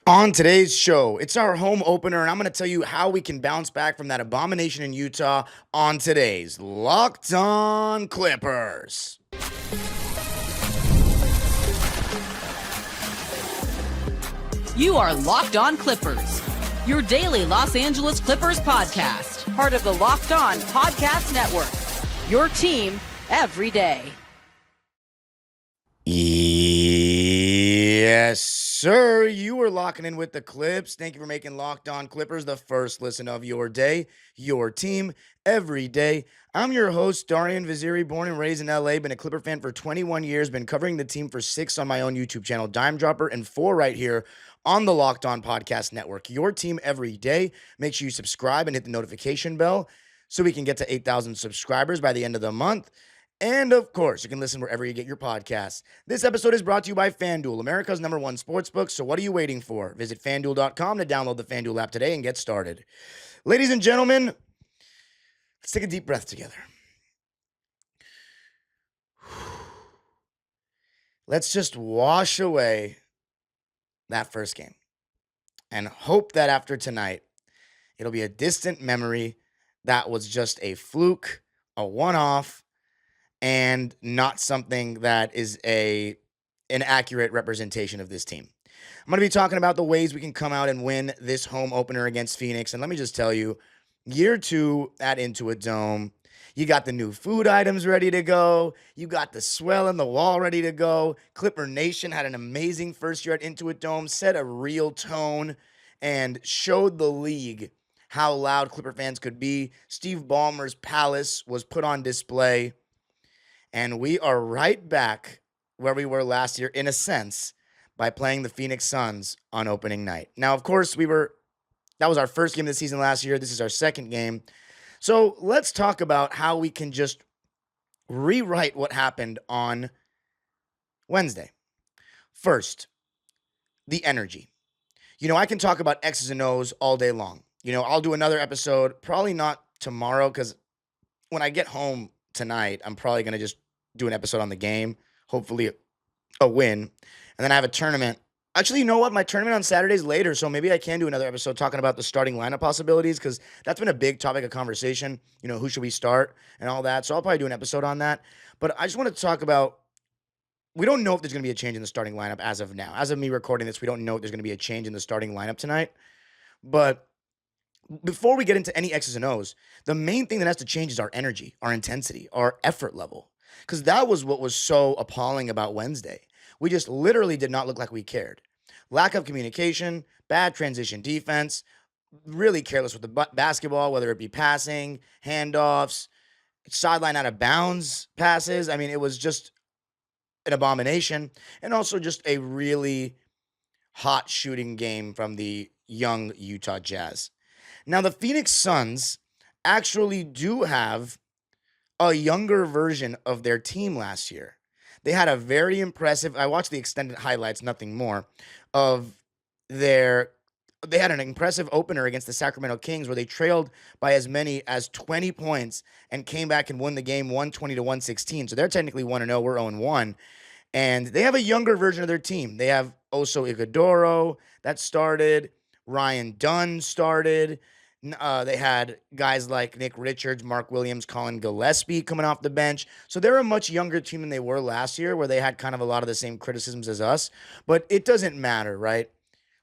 On today's show, it's our home opener, and I'm going to tell you how we can bounce back from that abomination in Utah on today's Locked On Clippers. You are Locked On Clippers, your daily Los Angeles Clippers podcast, part of the Locked On Podcast Network, your team every day. Yes, sir. You are locking in with the Clips. Thank you for making Locked On Clippers the first listen of your day, your team, every day. I'm your host, Darian Vaziri, born and raised in LA, been a Clipper fan for 21 years, been covering the team for 6 on my own YouTube channel, Dime Dropper, and 4 right here on the Locked On Podcast Network. Your team every day. Make sure you subscribe and hit the notification bell so we can get to 8,000 subscribers by the end of the month. And, of course, you can listen wherever you get your podcasts. This episode is brought to you by FanDuel, America's #1 sportsbook. So what are you waiting for? Visit FanDuel.com to download the FanDuel app today and get started. Ladies and gentlemen, let's take a deep breath together. Let's just wash away that first game and hope that after tonight, it'll be a distant memory that was just a fluke, a one-off, and not something that is an accurate representation of this team. I'm going to be talking about the ways we can come out and win this home opener against Phoenix. And let me just tell you, year 2 at Intuit Dome, you got the new food items ready to go. You got the swell in the wall ready to go. Clipper Nation had an amazing first year at Intuit Dome, set a real tone, and showed the league how loud Clipper fans could be. Steve Ballmer's palace was put on display. And we are right back where we were last year, in a sense, by playing the Phoenix Suns on opening night. Now, of course, that was our first game of the season last year. This is our second game. So let's talk about how we can just rewrite what happened on Wednesday. First, the energy. I can talk about X's and O's all day long. I'll do another episode, probably not tomorrow, because when I get home tonight, I'm probably going to just do an episode on the game, hopefully a win. And then I have a tournament. Actually, you know what? My tournament on Saturday's later, so maybe I can do another episode talking about the starting lineup possibilities, because that's been a big topic of conversation. Who should we start and all that. So I'll probably do an episode on that. But I just want to talk about, we don't know if there's going to be a change in the starting lineup as of now. As of me recording this, we don't know if there's going to be a change in the starting lineup tonight. But before we get into any X's and O's, the main thing that has to change is our energy, our intensity, our effort level. Because that was what was so appalling about Wednesday. We just literally did not look like we cared. Lack of communication, bad transition defense, really careless with the basketball, whether it be passing, handoffs, sideline out of bounds passes. It was just an abomination. And also just a really hot shooting game from the young Utah Jazz. Now, the Phoenix Suns actually do have a younger version of their team last year. They had a very impressive, I watched the extended highlights, nothing more, they had an impressive opener against the Sacramento Kings where they trailed by as many as 20 points and came back and won the game 120-116. So they're technically 1-0, we're 0-1. And they have a younger version of their team. They have Oso Ighodaro that started, Ryan Dunn started. They had guys like Nick Richards, Mark Williams, Colin Gillespie coming off the bench. So they're a much younger team than they were last year, where they had kind of a lot of the same criticisms as us. But it doesn't matter, right?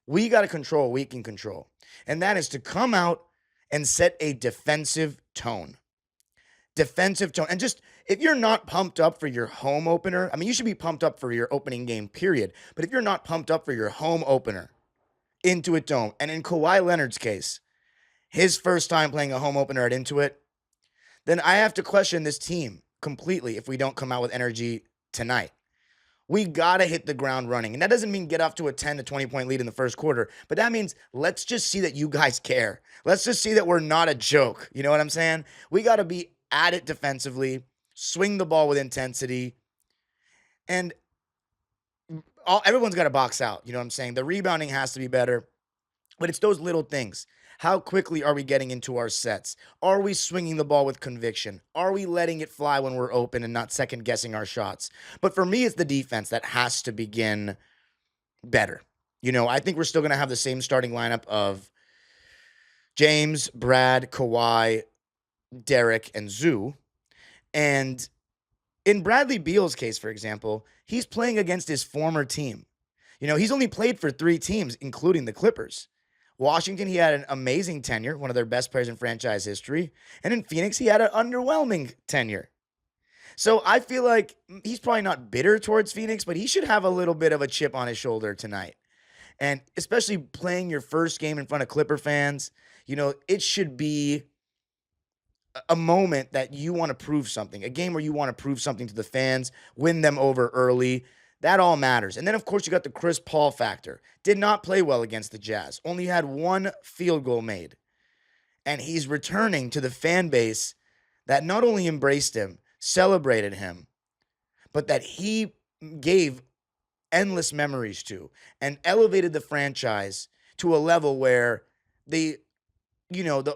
We got to control what we can control. And that is to come out and set a defensive tone. Defensive tone. And just, if you're not pumped up for your home opener, you should be pumped up for your opening game, period. But if you're not pumped up for your home opener, Intuit Dome, and in Kawhi Leonard's case, his first time playing a home opener at Intuit, then I have to question this team completely if we don't come out with energy tonight. We got to hit the ground running. And that doesn't mean get off to a 10 to 20 point lead in the first quarter, but that means let's just see that you guys care. Let's just see that we're not a joke. You know what I'm saying? We got to be at it defensively, swing the ball with intensity, and everyone's got to box out. You know what I'm saying? The rebounding has to be better, but it's those little things. How quickly are we getting into our sets? Are we swinging the ball with conviction? Are we letting it fly when we're open and not second guessing our shots? But for me, it's the defense that has to begin better. I think we're still going to have the same starting lineup of James, Brad, Kawhi, Derek, and Zoo. And in Bradley Beal's case, for example, he's playing against his former team. He's only played for 3 teams, including the Clippers. Washington, he had an amazing tenure, one of their best players in franchise history. And in Phoenix, he had an underwhelming tenure. So I feel like he's probably not bitter towards Phoenix, but he should have a little bit of a chip on his shoulder tonight. And especially playing your first game in front of Clipper fans, it should be a moment that you want to prove something, a game where you want to prove something to the fans, win them over early. That all matters. And then, of course, you got the Chris Paul factor. Did not play well against the Jazz. Only had 1 field goal made. And he's returning to the fan base that not only embraced him, celebrated him, but that he gave endless memories to and elevated the franchise to a level where the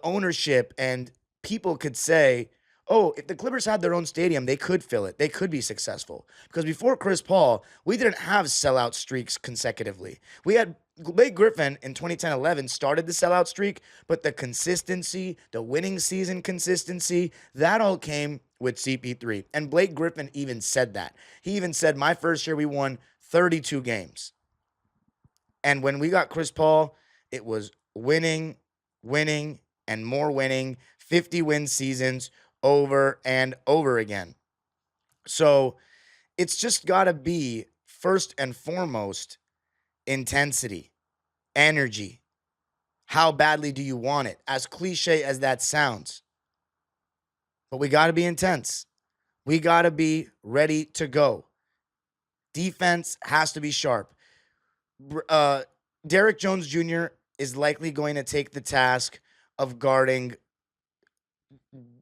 ownership and people could say, oh, if the Clippers had their own stadium, they could fill it. They could be successful. Because before Chris Paul, we didn't have sellout streaks consecutively. We had Blake Griffin in 2010-11 started the sellout streak, but the consistency, the winning season consistency, that all came with CP3. And Blake Griffin even said that. He even said, my first year we won 32 games. And when we got Chris Paul, it was winning, and more winning, 50-win seasons over and over again. So it's just got to be, first and foremost, intensity, energy. How badly do you want it? As cliche as that sounds. But we got to be intense. We got to be ready to go. Defense has to be sharp. Derek Jones Jr. is likely going to take the task of guarding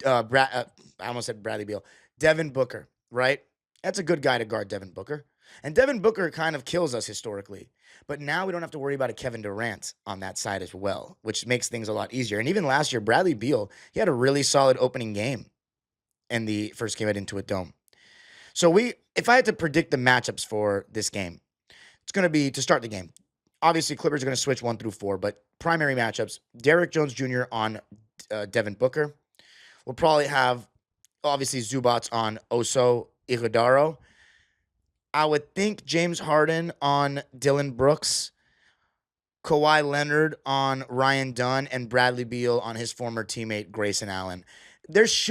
I almost said Bradley Beal. Devin Booker, right? That's a good guy to guard Devin Booker. And Devin Booker kind of kills us historically. But now we don't have to worry about a Kevin Durant on that side as well, which makes things a lot easier. And even last year, Bradley Beal, he had a really solid opening game in the first game at Intuit Dome. So if I had to predict the matchups for this game, it's going to be, to start the game, obviously Clippers are going to switch 1 through 4, but primary matchups, Derek Jones Jr. on Devin Booker. We'll probably have, obviously, Zubats on Oso Ighodaro. I would think James Harden on Dylan Brooks, Kawhi Leonard on Ryan Dunn, and Bradley Beal on his former teammate Grayson Allen. There's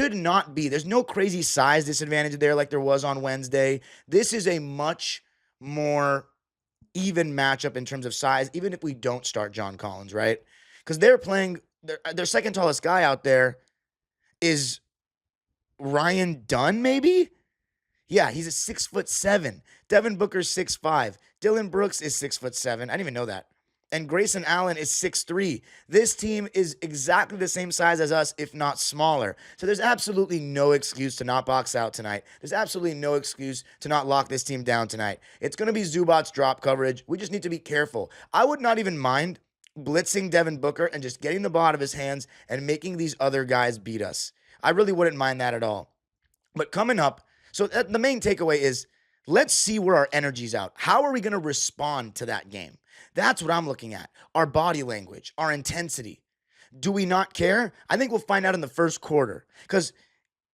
no crazy size disadvantage there like there was on Wednesday. This is a much more even matchup in terms of size, even if we don't start John Collins, right? Because they're playing, their second tallest guy out there is Ryan Dunn, maybe? Yeah, he's a 6'7". Devin Booker's 6'5". Dylan Brooks is 6'7". I didn't even know that. And Grayson Allen is 6'3". This team is exactly the same size as us, if not smaller. So there's absolutely no excuse to not box out tonight. There's absolutely no excuse to not lock this team down tonight. It's going to be Zubats drop coverage. We just need to be careful. I would not even mind blitzing Devin Booker and just getting the ball out of his hands and making these other guys beat us. I really wouldn't mind that at all. But coming up, so the main takeaway is, let's see where our energy's out. How are we going to respond to that game? That's what I'm looking at. Our body language, our intensity. Do we not care? I think we'll find out in the first quarter. Because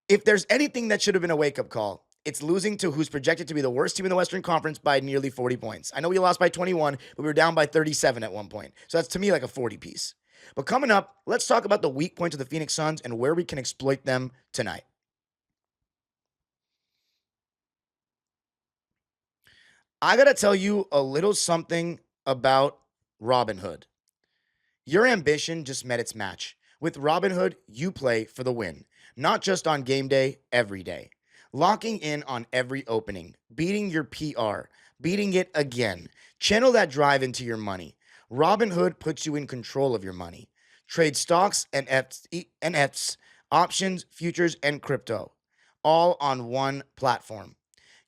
if there's anything that should have been a wake-up call, it's losing to who's projected to be the worst team in the Western Conference by nearly 40 points. I know we lost by 21, but we were down by 37 at one point. So that's, to me, like a 40 piece. But coming up, let's talk about the weak points of the Phoenix Suns and where we can exploit them tonight. I got to tell you a little something about Robinhood. Your ambition just met its match. With Robinhood, you play for the win, not just on game day, every day. Locking in on every opening, beating your PR, beating it again. Channel that drive into your money. Robinhood puts you in control of your money. Trade stocks and ETFs, options, futures, and crypto, all on one platform.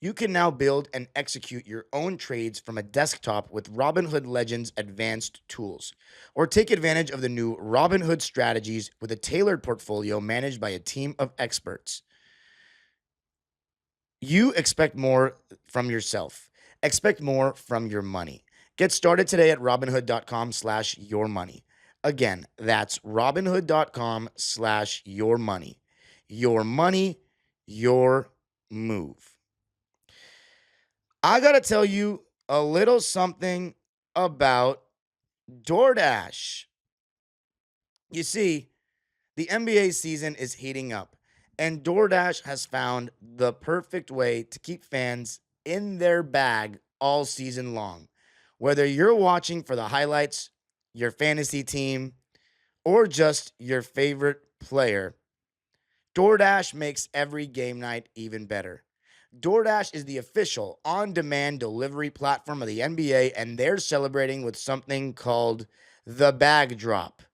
You can now build and execute your own trades from a desktop with Robinhood Legends advanced tools, or take advantage of the new Robinhood strategies with a tailored portfolio managed by a team of experts. You expect more from yourself. Expect more from your money. Get started today at robinhood.com/yourmoney. Again, that's robinhood.com/yourmoney. Your money, your move. I got to tell you a little something about DoorDash. You see, the NBA season is heating up, and DoorDash has found the perfect way to keep fans in their bag all season long. Whether you're watching for the highlights, your fantasy team, or just your favorite player, DoorDash makes every game night even better. DoorDash is the official on-demand delivery platform of the NBA, and they're celebrating with something called the bag drop.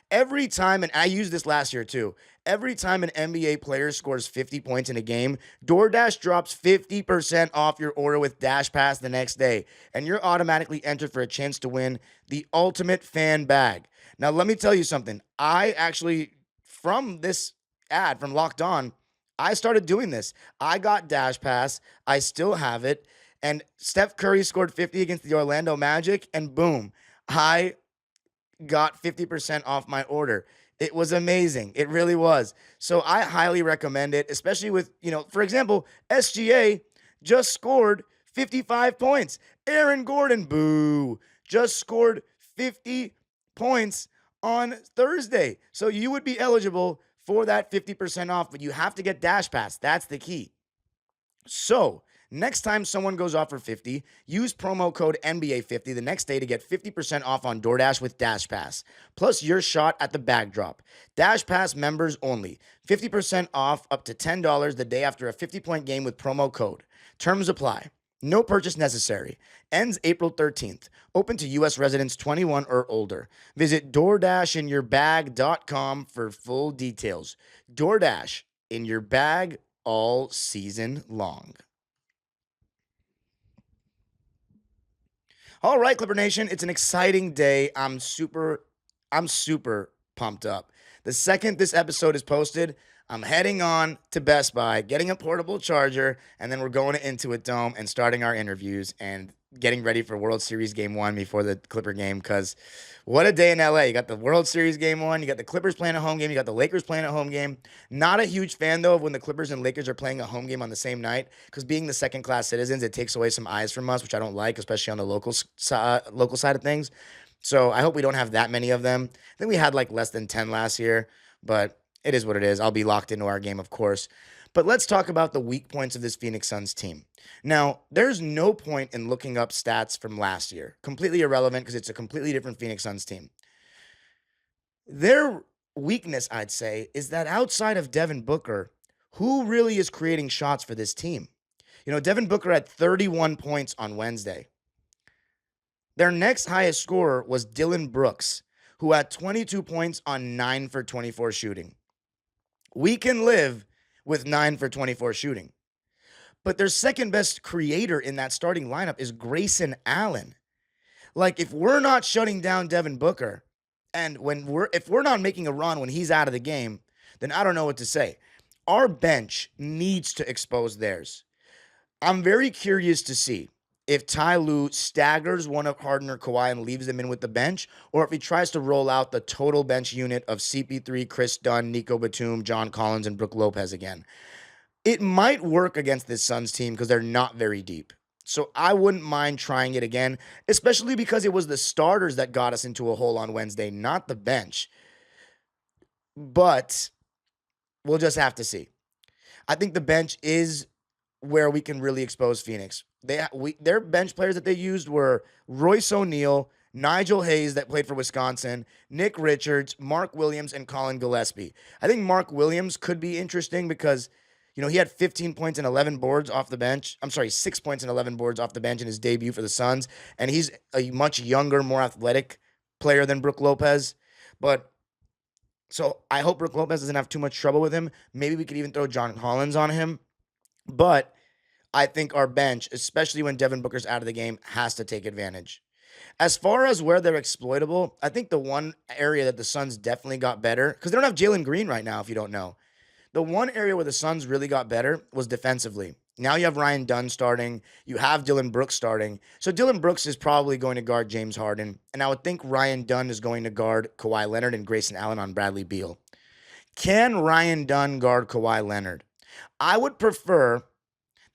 Every time, and I used this last year too, every time an NBA player scores 50 points in a game, DoorDash drops 50% off your order with Dash Pass the next day, and you're automatically entered for a chance to win the ultimate fan bag. Now, let me tell you something. I actually, from this ad from Locked On, I started doing this. I got Dash Pass. I still have it. And Steph Curry scored 50 against the Orlando Magic, and boom, I got 50% off my order. It was amazing. It really was. So I highly recommend it, especially with, for example, SGA just scored 55 points. Aaron Gordon, boo, just scored 50 points on Thursday. So you would be eligible for that 50% off, but you have to get Dash Pass. That's the key. So next time someone goes off for 50, use promo code NBA50 the next day to get 50% off on DoorDash with Dash Pass, plus your shot at the bag drop. Dash Pass members only. 50% off up to $10 the day after a 50-point game with promo code. Terms apply. No purchase necessary. Ends April 13th. Open to U.S. residents 21 or older. Visit DoorDashinYourBag.com for full details. DoorDash in your bag all season long. All right, Clipper Nation, it's an exciting day. I'm super pumped up. The second this episode is posted, I'm heading on to Best Buy, getting a portable charger, and then we're going to Intuit Dome and starting our interviews and getting ready for World Series Game 1 before the Clipper game, because what a day in LA. You got the World Series Game 1, you got the Clippers playing a home game, you got the Lakers playing a home game. Not a huge fan, though, of when the Clippers and Lakers are playing a home game on the same night, because being the second-class citizens, it takes away some eyes from us, which I don't like, especially on the local side of things. So I hope we don't have that many of them. I think we had like less than 10 last year, but it is what it is. I'll be locked into our game, of course. But let's talk about the weak points of this Phoenix Suns team. Now, there's no point in looking up stats from last year. Completely irrelevant because it's a completely different Phoenix Suns team. Their weakness, I'd say, is that outside of Devin Booker, who really is creating shots for this team? Devin Booker had 31 points on Wednesday. Their next highest scorer was Dylan Brooks, who had 22 points on 9 for 24 shooting. We can live with 9 for 24 shooting. But their second best creator in that starting lineup is Grayson Allen. Like, if we're not shutting down Devin Booker, and if we're not making a run when he's out of the game, then I don't know what to say. Our bench needs to expose theirs. I'm very curious to see if Ty Lue staggers one of Harden or Kawhi and leaves them in with the bench, or if he tries to roll out the total bench unit of CP3, Chris Dunn, Nico Batum, John Collins, and Brook Lopez again. It might work against this Suns team because they're not very deep. So I wouldn't mind trying it again, especially because it was the starters that got us into a hole on Wednesday, not the bench. But we'll just have to see. I think the bench is where we can really expose Phoenix. Their bench players that they used were Royce O'Neal, Nigel Hayes that played for Wisconsin, Nick Richards, Mark Williams, and Colin Gillespie. I think Mark Williams could be interesting because, he had 15 points and 11 boards off the bench. 6 points and 11 boards off the bench in his debut for the Suns. And he's a much younger, more athletic player than Brook Lopez. So I hope Brook Lopez doesn't have too much trouble with him. Maybe we could even throw John Collins on him. But I think our bench, especially when Devin Booker's out of the game, has to take advantage. As far as where they're exploitable, I think the one area that the Suns definitely got better, because they don't have Jalen Green right now, if you don't know. The one area where the Suns really got better was defensively. Now you have Ryan Dunn starting. You have Dylan Brooks starting. So Dylan Brooks is probably going to guard James Harden. And I would think Ryan Dunn is going to guard Kawhi Leonard and Grayson Allen on Bradley Beal. Can Ryan Dunn guard Kawhi Leonard? I would prefer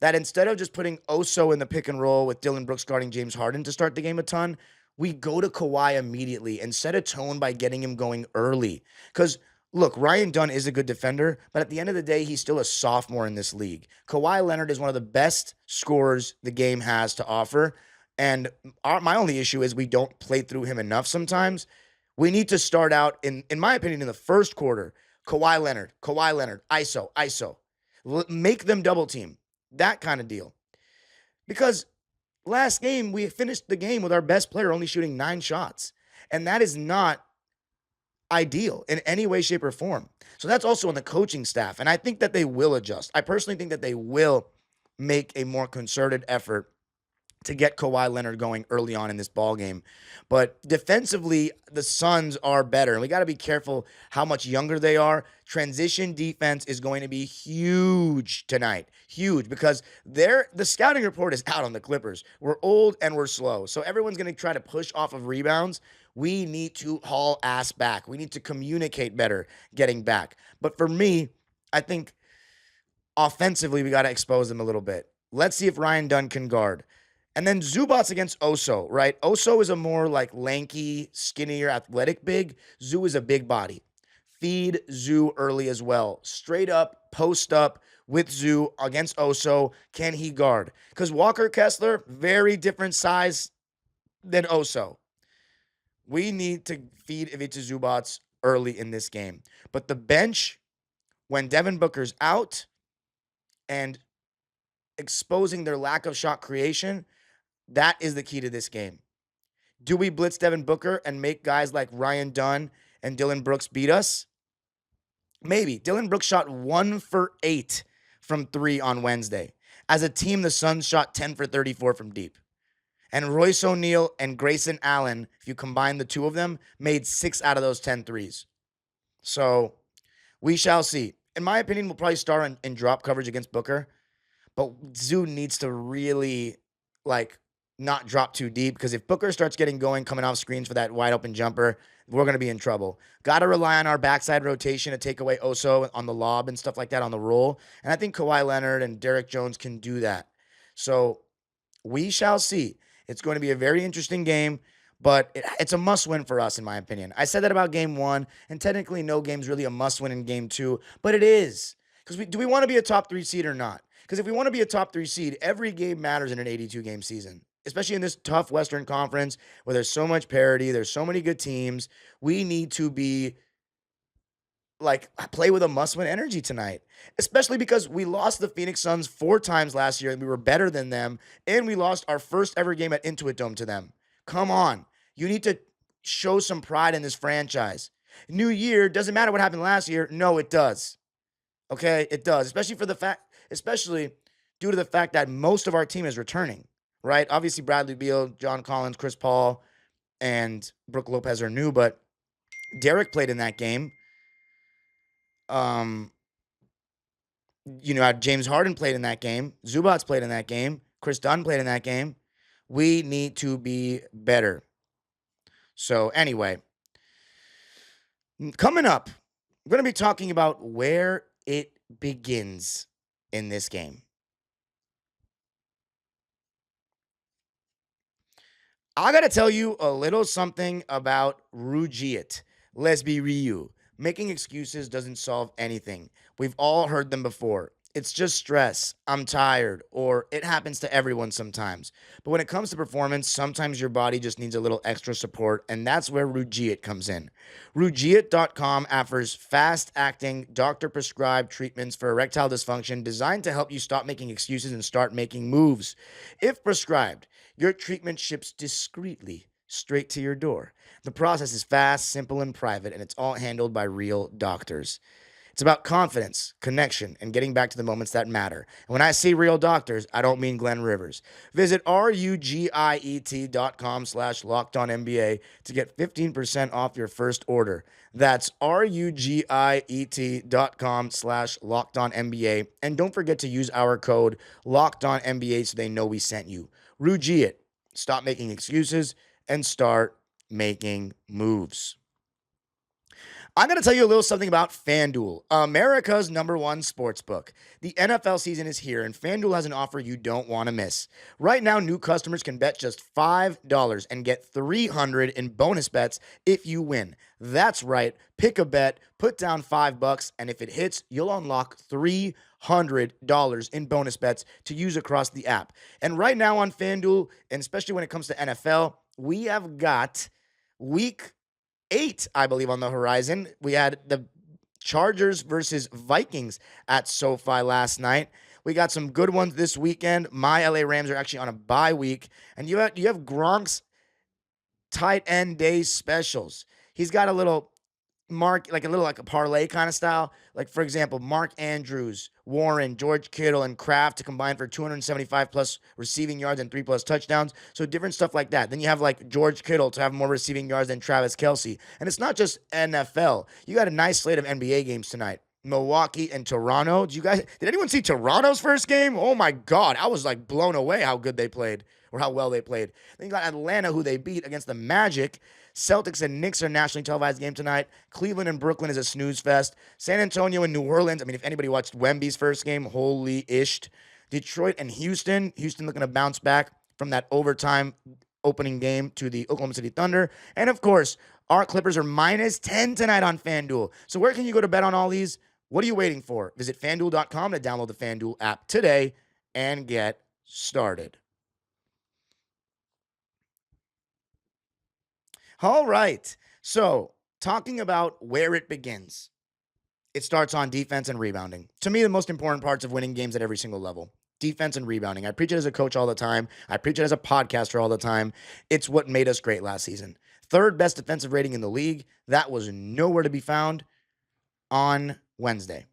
that instead of just putting Oso in the pick and roll with Dylan Brooks guarding James Harden to start the game a ton, we go to Kawhi immediately and set a tone by getting him going early. Because look, Ryan Dunn is a good defender, but at the end of the day, he's still a sophomore in this league. Kawhi Leonard is one of the best scorers the game has to offer. And my only issue is we don't play through him enough sometimes. We need to start out, in my opinion, in the first quarter, Kawhi Leonard, ISO, ISO. Make them double team. That kind of deal. Because last game, we finished the game with our best player only shooting 9 shots. And that is not ideal in any way, shape, or form. So that's also on the coaching staff. And I think that they will adjust. I personally think that they will make a more concerted effort to get Kawhi Leonard going early on in this ball game. But defensively, the Suns are better. And we got to be careful how much younger they are. Transition defense is going to be huge tonight. Huge, because the scouting report is out on the Clippers. We're old and we're slow. So everyone's going to try to push off of rebounds. We need to haul ass back. We need to communicate better getting back. But for me, I think offensively, we got to expose them a little bit. Let's see if Ryan Dunn can guard. And then Zubats against Oso, right? Oso is a more like lanky, skinnier, athletic big. Zoo is a big body. Feed Zoo early as well. Straight up, post up with Zoo against Oso. Can he guard? Because Walker Kessler, very different size than Oso. We need to feed Ivica Zubats early in this game. But the bench, when Devin Booker's out and exposing their lack of shot creation, that is the key to this game. Do we blitz Devin Booker and make guys like Ryan Dunn and Dylan Brooks beat us? Maybe. Dylan Brooks shot 1 for 8 from 3 on Wednesday. As a team, the Suns shot 10 for 34 from deep. And Royce O'Neal and Grayson Allen, if you combine the two of them, made 6 out of those 10 threes. So we shall see. In my opinion, we'll probably start in drop coverage against Booker. But Zoo needs to really, not drop too deep, because if Booker starts getting going, coming off screens for that wide open jumper, we're going to be in trouble. Got to rely on our backside rotation to take away Oso on the lob and stuff like that on the roll. And I think Kawhi Leonard and Derek Jones can do that. So we shall see. It's going to be a very interesting game, but it's a must-win for us, in my opinion. I said that about game 1, and technically no game's really a must-win in game 2, but it is. Because do we want to be a top 3 seed or not? Because if we want to be a top 3 seed, every game matters in an 82-game season. Especially in this tough Western Conference where there's so much parity, there's so many good teams. We need to be play with a must-win energy tonight. Especially because we lost the Phoenix Suns 4 times last year and we were better than them. And we lost our first ever game at Intuit Dome to them. Come on. You need to show some pride in this franchise. New year, doesn't matter what happened last year. No, it does. Okay, it does. Especially due to the fact that most of our team is returning. Right? Obviously, Bradley Beal, John Collins, Chris Paul, and Brook Lopez are new, but Derek played in that game. James Harden played in that game. Zubats played in that game. Chris Dunn played in that game. We need to be better. So anyway, coming up, we're going to be talking about where it begins in this game. I got to tell you a little something about Rugiet. Let's be real. Making excuses doesn't solve anything. We've all heard them before. It's just stress. I'm tired. Or it happens to everyone sometimes. But when it comes to performance, sometimes your body just needs a little extra support, and that's where Rugiet comes in. Rugiet.com offers fast-acting, doctor-prescribed treatments for erectile dysfunction designed to help you stop making excuses and start making moves. If prescribed, your treatment ships discreetly straight to your door. The process is fast, simple, and private, and it's all handled by real doctors. It's about confidence, connection, and getting back to the moments that matter. And when I say real doctors, I don't mean Glenn Rivers. Visit rugiet.com/LockedOnNBA to get 15% off your first order. That's rugiet.com/LockedOnNBA. And don't forget to use our code LockedOnNBA so they know we sent you. Rugiet. Stop making excuses and start making moves. I'm going to tell you a little something about FanDuel, America's #1 sportsbook. The NFL season is here, and FanDuel has an offer you don't want to miss. Right now, new customers can bet just $5 and get $300 in bonus bets if you win. That's right. Pick a bet, put down $5, and if it hits, you'll unlock $300 in bonus bets to use across the app. And right now on FanDuel, and especially when it comes to NFL, we have got week 8, I believe, on the horizon. We had the Chargers versus Vikings at SoFi last night. We got some good ones this weekend. My LA Rams are actually on a bye week. And you have Gronk's tight end day specials. He's got a little like a parlay kind of style. Like, for example, Mark Andrews, Warren, George Kittle, and Kraft to combine for 275 plus receiving yards and 3 plus touchdowns. So different stuff like that. Then you have like George Kittle to have more receiving yards than Travis Kelce. And it's not just NFL. You got a nice slate of NBA games tonight. Milwaukee and Toronto. Did anyone see Toronto's first game? Oh my God. I was like blown away how good they played or how well they played. Then you got Atlanta, who they beat against the Magic. Celtics and Knicks are a nationally televised game tonight. Cleveland and Brooklyn is a snooze fest. San Antonio and New Orleans. I mean, if anybody watched Wemby's first game, holy ished. Detroit and Houston. Houston looking to bounce back from that overtime opening game to the Oklahoma City Thunder. And of course, our Clippers are -10 tonight on FanDuel. So where can you go to bet on all these? What are you waiting for? Visit FanDuel.com to download the FanDuel app today and get started. All right. So, talking about where it begins, it starts on defense and rebounding. To me, the most important parts of winning games at every single level. Defense and rebounding. I preach it as a coach all the time. I preach it as a podcaster all the time. It's what made us great last season. 3rd best defensive rating in the league. That was nowhere to be found on Wednesday.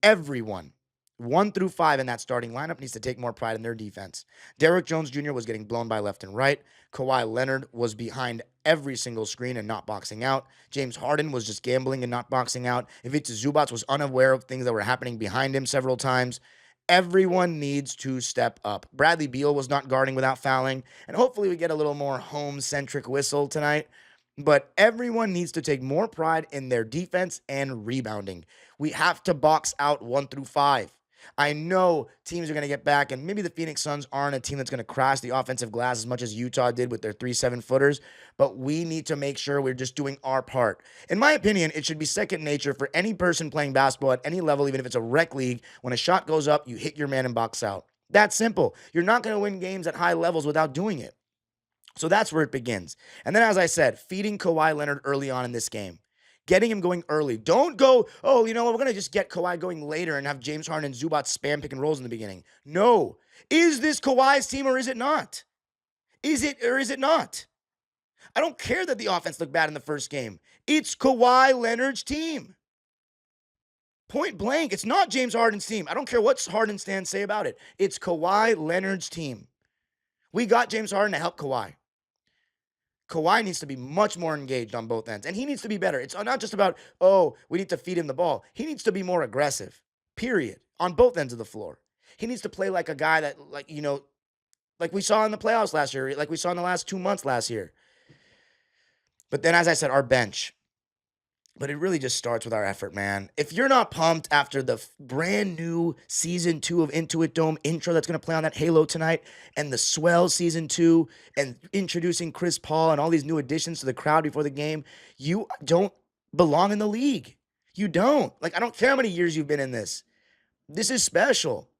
Everyone, 1 through 5 in that starting lineup, needs to take more pride in their defense. Derrick Jones Jr. was getting blown by left and right. Kawhi Leonard was behind every single screen and not boxing out. James Harden was just gambling and not boxing out. Ivica Zubac was unaware of things that were happening behind him several times. Everyone needs to step up. Bradley Beal was not guarding without fouling, and hopefully we get a little more home-centric whistle tonight. But everyone needs to take more pride in their defense and rebounding. We have to box out 1 through 5. I know teams are going to get back, and maybe the Phoenix Suns aren't a team that's going to crash the offensive glass as much as Utah did with their 3 7-footers, but we need to make sure we're just doing our part. In my opinion, it should be second nature for any person playing basketball at any level, even if it's a rec league. When a shot goes up, you hit your man and box out. That's simple. You're not going to win games at high levels without doing it. So that's where it begins. And then, as I said, feeding Kawhi Leonard early on in this game. Getting him going early. Don't go, oh, you know what, we're going to just get Kawhi going later and have James Harden and Zubac spam pick and rolls in the beginning. No. Is this Kawhi's team or is it not? Is it or is it not? I don't care that the offense looked bad in the first game. It's Kawhi Leonard's team. Point blank. It's not James Harden's team. I don't care what Harden stands say about it. It's Kawhi Leonard's team. We got James Harden to help Kawhi. Kawhi needs to be much more engaged on both ends, and he needs to be better. It's not just about, oh, we need to feed him the ball. He needs to be more aggressive, period, on both ends of the floor. He needs to play like a guy that, like we saw in the playoffs last year, like we saw in the last 2 months last year. But then, as I said, our bench. But it really just starts with our effort, man. If you're not pumped after the brand new season 2 of Intuit Dome intro that's going to play on that Halo tonight, and the Swell season 2, and introducing Chris Paul and all these new additions to the crowd before the game, you don't belong in the league. You don't. Like, I don't care how many years you've been in this. This is special.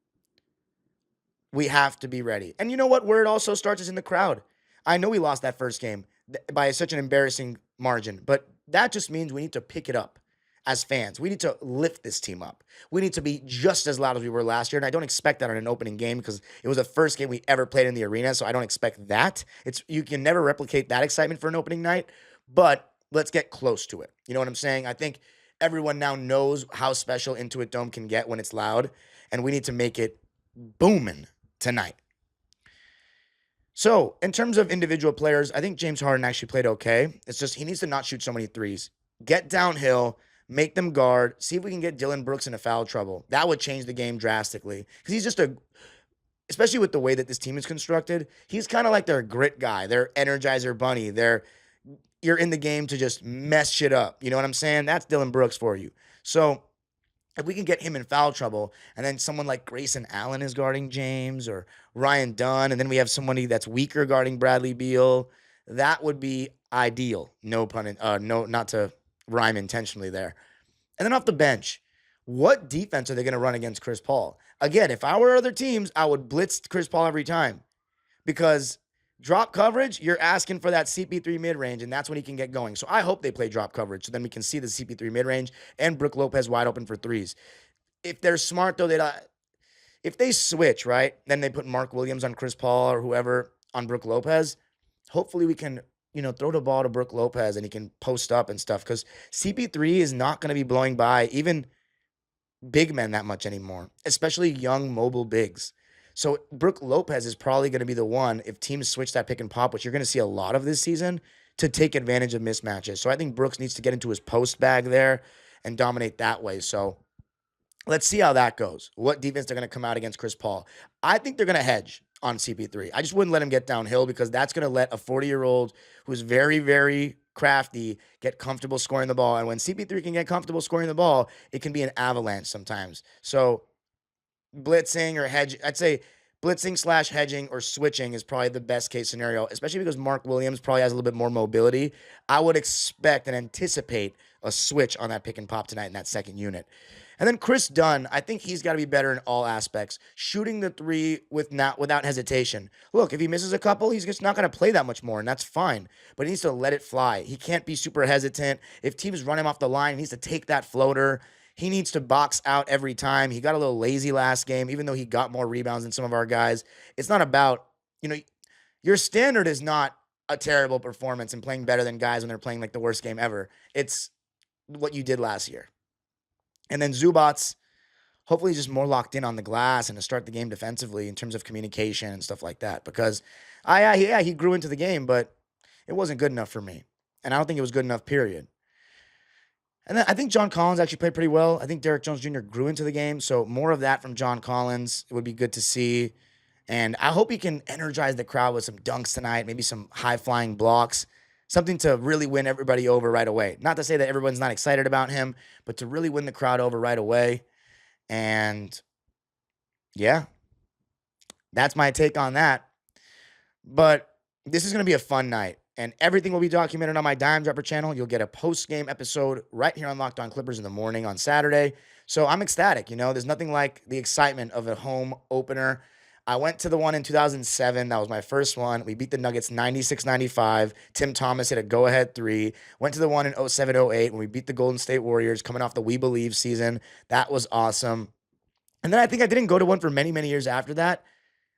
We have to be ready. And you know what? Where it also starts is in the crowd. I know we lost that first game by such an embarrassing margin, but that just means we need to pick it up as fans. We need to lift this team up. We need to be just as loud as we were last year, and I don't expect that on an opening game because it was the first game we ever played in the arena, so I don't expect that. You can never replicate that excitement for an opening night, but let's get close to it. You know what I'm saying? I think everyone now knows how special Intuit Dome can get when it's loud, and we need to make it booming tonight. So, in terms of individual players, I think James Harden actually played okay. It's just he needs to not shoot so many threes. Get downhill, make them guard, see if we can get Dylan Brooks into foul trouble. That would change the game drastically. Because he's just especially with the way that this team is constructed, he's kind of like their grit guy, their energizer bunny. You're in the game to just mess shit up. You know what I'm saying? That's Dylan Brooks for you. So, if we can get him in foul trouble, and then someone like Grayson Allen is guarding James or Ryan Dunn, and then we have somebody that's weaker guarding Bradley Beal, that would be ideal. No pun, no, not to rhyme intentionally there. And then off the bench, what defense are they going to run against Chris Paul? Again, if I were other teams, I would blitz Chris Paul every time because drop coverage, you're asking for that CP3 mid-range, and that's when he can get going. So I hope they play drop coverage so then we can see the CP3 mid-range and Brook Lopez wide open for threes. If they're smart, though, if they switch, right, then they put Mark Williams on Chris Paul or whoever on Brook Lopez, hopefully we can, throw the ball to Brook Lopez and he can post up and stuff because CP3 is not going to be blowing by even big men that much anymore, especially young mobile bigs. So Brook Lopez is probably going to be the one, if teams switch that pick and pop, which you're going to see a lot of this season, to take advantage of mismatches. So I think Brooks needs to get into his post bag there and dominate that way. So let's see how that goes. What defense they're going to come out against Chris Paul. I think they're going to hedge on CP3. I just wouldn't let him get downhill because that's going to let a 40-year-old who's very, very crafty get comfortable scoring the ball. And when CP3 can get comfortable scoring the ball, it can be an avalanche sometimes. So blitzing or hedge, I'd say blitzing / hedging or switching is probably the best case scenario, especially because Mark Williams probably has a little bit more mobility. I would expect and anticipate a switch on that pick and pop tonight in that second unit. And then Chris Dunn, I think he's got to be better in all aspects. Shooting the three without hesitation. Look, if he misses a couple, he's just not going to play that much more, and that's fine. But he needs to let it fly. He can't be super hesitant. If teams run him off the line, he needs to take that floater. He needs to box out every time. He got a little lazy last game, even though he got more rebounds than some of our guys. It's not about, your standard is not a terrible performance and playing better than guys when they're playing like the worst game ever. It's what you did last year. And then Zubats, hopefully just more locked in on the glass and to start the game defensively in terms of communication and stuff like that. Because, he grew into the game, but it wasn't good enough for me. And I don't think it was good enough, period. And then I think John Collins actually played pretty well. I think Derrick Jones Jr. grew into the game. So more of that from John Collins would be good to see. And I hope he can energize the crowd with some dunks tonight, maybe some high-flying blocks. Something to really win everybody over right away. Not to say that everyone's not excited about him, but to really win the crowd over right away. And yeah, that's my take on that. But this is going to be a fun night. And everything will be documented on my Dime Dropper channel. You'll get a post-game episode right here on Locked On Clippers in the morning on Saturday. So I'm ecstatic. There's nothing like the excitement of a home opener. I went to the one in 2007. That was my first one. We beat the Nuggets 96-95. Tim Thomas hit a go-ahead 3. Went to the one in 07-08 when we beat the Golden State Warriors coming off the We Believe season. That was awesome. And then I think I didn't go to one for many, many years after that,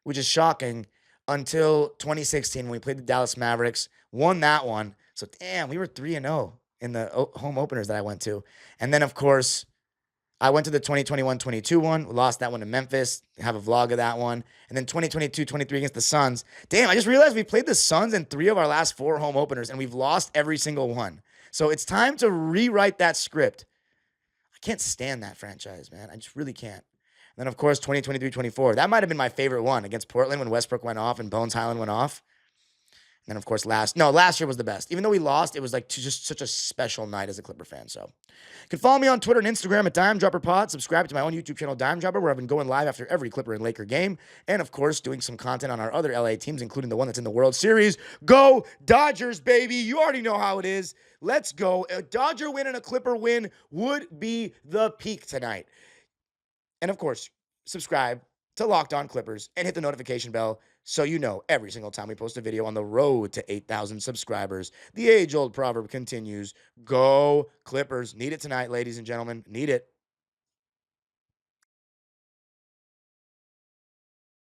which is shocking, until 2016 when we played the Dallas Mavericks. Won that one. So, damn, we were 3-0 in the home openers that I went to. And then, of course, I went to the 2021-22 one. We lost that one to Memphis. I have a vlog of that one. And then 2022-23 against the Suns. Damn, I just realized we played the Suns in 3 of our last 4 home openers, and we've lost every single one. So it's time to rewrite that script. I can't stand that franchise, man. I just really can't. And then, of course, 2023-24. That might have been my favorite one against Portland when Westbrook went off and Bones Highland went off. And then, of course, last year was the best. Even though we lost, it was like just such a special night as a Clipper fan. So you can follow me on Twitter and Instagram at Dime Dropper Pod. Subscribe to my own YouTube channel, Dime Dropper, where I've been going live after every Clipper and Laker game. And, of course, doing some content on our other LA teams, including the one that's in the World Series. Go Dodgers, baby. You already know how it is. Let's go. A Dodger win and a Clipper win would be the peak tonight. And, of course, subscribe to Locked On Clippers and hit the notification bell so you know every single time we post a video on the road to 8,000 subscribers. The age-old proverb continues. Go Clippers. Need it tonight, ladies and gentlemen. Need it.